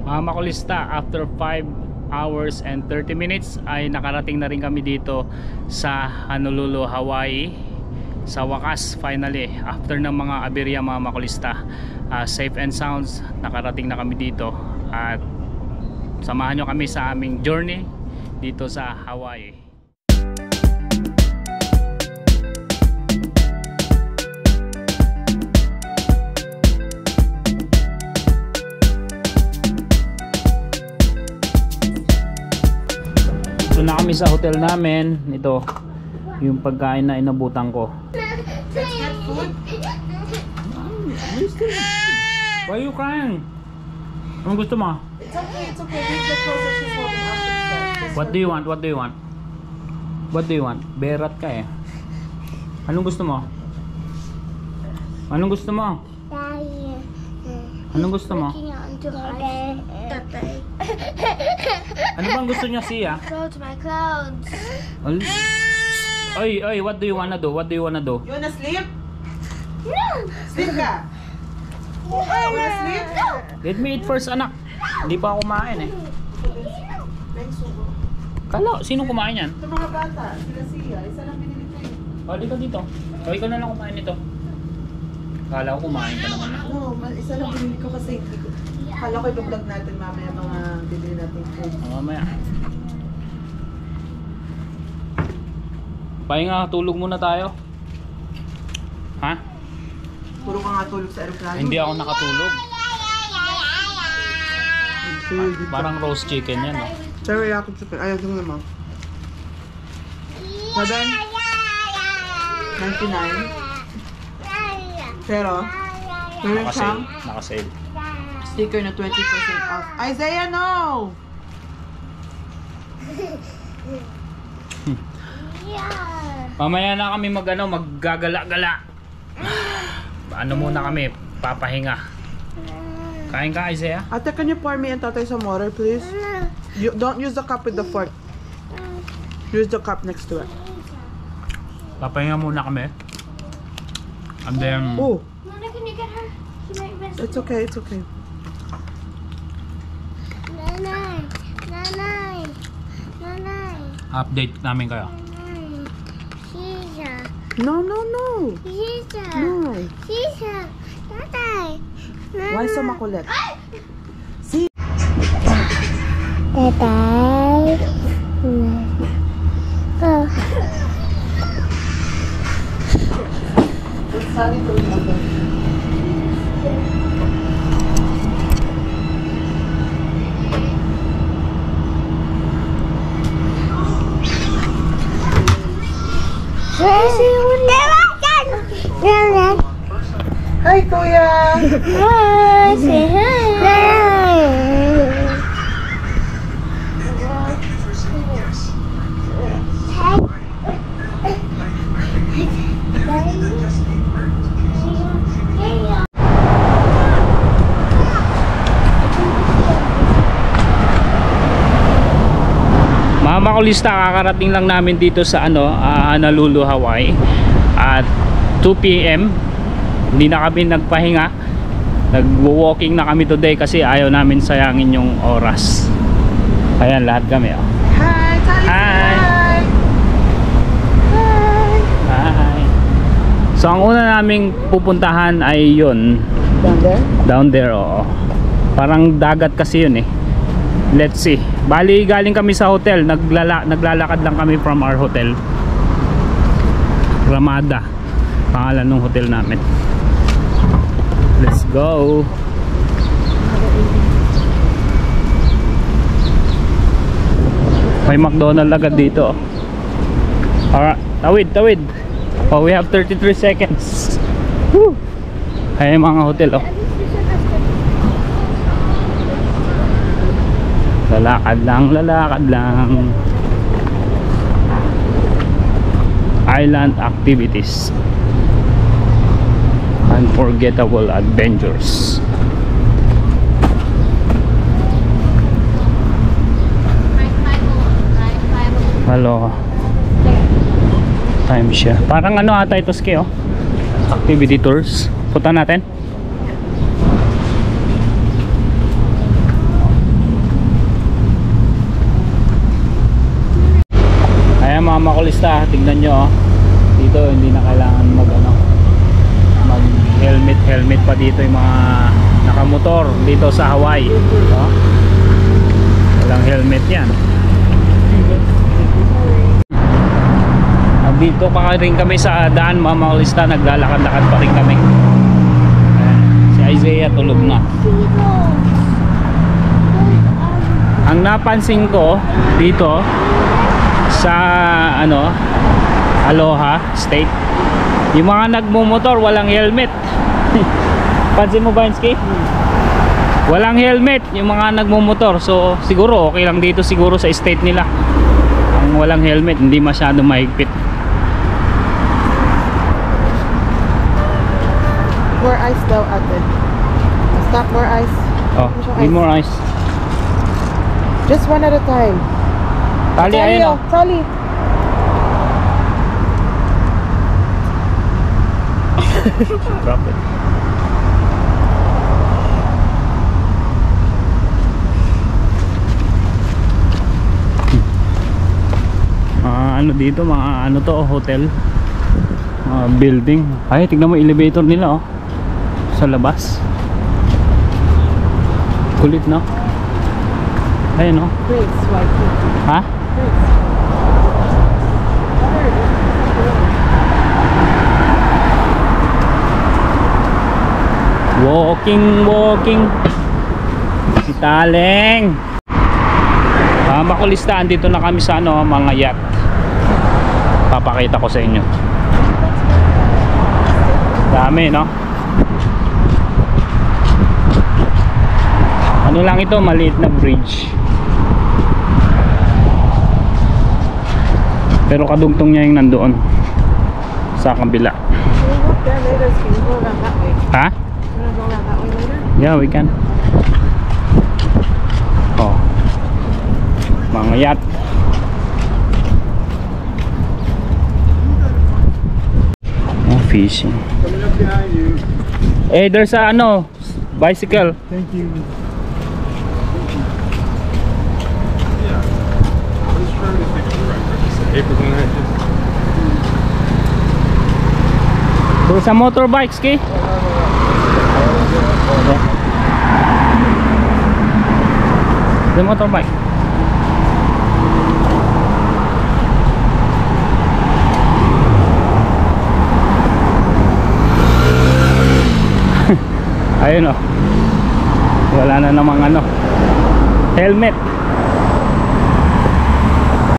Mga makulista, after 5 hours and 30 minutes ay nakarating na rin kami dito sa Honolulu, Hawaii. Sa wakas, finally, after ng mga aberya mga makulista, safe and sounds, nakarating na kami dito. At samahan nyo kami sa aming journey dito sa Hawaii. Ito na kami sa hotel namin. Ito yung pagkain na inabutan ko. Why are you crying? Anong gusto mo? It's okay, it's okay. Leave the clothes that she's holding up. What do you want? What do you want? What do you want? Berat ka eh. Anong gusto mo? Anong gusto mo? Anong gusto mo? Ano bang gusto niya siya? Go to my clothes. Oy, what do you wanna do? What do you wanna do? You wanna sleep? No. Sleep ka? You wanna sleep? No. Let me eat first, anak. Hindi pa ako kumain eh. Kala, sino kumain yan? Sa mga bata, sila siya. Isa lang binili ko yun. O, dito dito. O, ikaw na lang kumain nito. Kala ko kumain ka naman. No, isa lang binili ko kasi hindi ko. Kala ko i-vlog natin mamaya mga binili natin food. Mamaya. Pahinga, tulog muna tayo. Ha? Puro ka nga tulog sa aeroplano. Hindi ako nakatulog. Parang roast chicken yan, no? Teriyaki chicken. Ayaw din naman. 7.99. Pero, meron siyang Nakasale. sticker na 20% off. Isaiah, no! Mamaya na kami maggagala-gala. Ano muna kami, papahinga. Kain ka, Isaiah? Ate, can you pour me and tatay some water, please? You don't use the cup with the fork. Use the cup next to it. Papahinga muna kami. And then, Oh, Mona, can you get her? She might miss. it's okay, it's okay. Nanay. Nanay. Nanay. update namin kayo. Nanay. Shisha. No, no, no. Shisha. No. Shisha. Tatay. Why so makulit? Tatay. Oh. Hi, Kuya! Hi, say hi. Mga makulista, kakarating lang namin dito sa Honolulu, Hawaii at 2 PM. Hindi na kami nagpahinga. Nag-walking na kami today kasi ayaw namin sayangin yung oras. Ayan, lahat kami. Oh. Hi, Tali! Hi! Hi! So ang una naming pupuntahan ay yun. Down there? Down there, oo. Parang dagat kasi yun eh. Let's see. Bali, galing kami sa hotel. Naglalakad lang kami from our hotel. Ramada, pangalan ng hotel namin. Let's go. May McDonald's agad dito. Alright, tawid. Oh, we have 33 seconds. Woo! Ay, mga hotel, oh. Lalakad lang. Island activities. Unforgettable adventures. Hello. Timeshare. Parang ano ata ito, Ski, oh. Activity tours. Punta natin. makulista, tignan nyo, oh. Dito hindi na kailangan mag helmet pa dito yung mga nakamotor dito sa Hawaii, oh. Walang helmet yan. Dito pa rin kami sa daan, mga makulista, naglalakad-lakad pa rin kami. Si Isaiah tulog na. Ang napansin ko dito sa Aloha State, yung mga nagmumotor walang helmet. Pansin mo ba, Insky? Walang helmet yung mga nagmumotor. So siguro okay lang dito siguro sa state nila. Ang walang helmet, hindi masyadong mahigpit. More ice daw, ate. Stop, more ice. Oh, need more ice. Just one at a time. Tali, ayun, oh. Tali. Drop it. Ano dito, mga ano to, hotel, building. Ay, tignan mo elevator nila, oh, sa labas. Kulit, no? Ayun, no? Ha? Walking si Taleng. Makulista, andito na kami sa mga yacht. Papakita ko sa inyo. Dami, no? Ano lang ito, maliit na bridge. Pero kadugtong niya yung nandoon sa kabila. Ha? Yeah, we can. Oh, mga yacht. Oh, fishing. Coming up behind you. Eh, there's a bicycle. Thank you. There's a motorbikes, okay? The motorbike. Ayun, oh. Wala na namang helmet.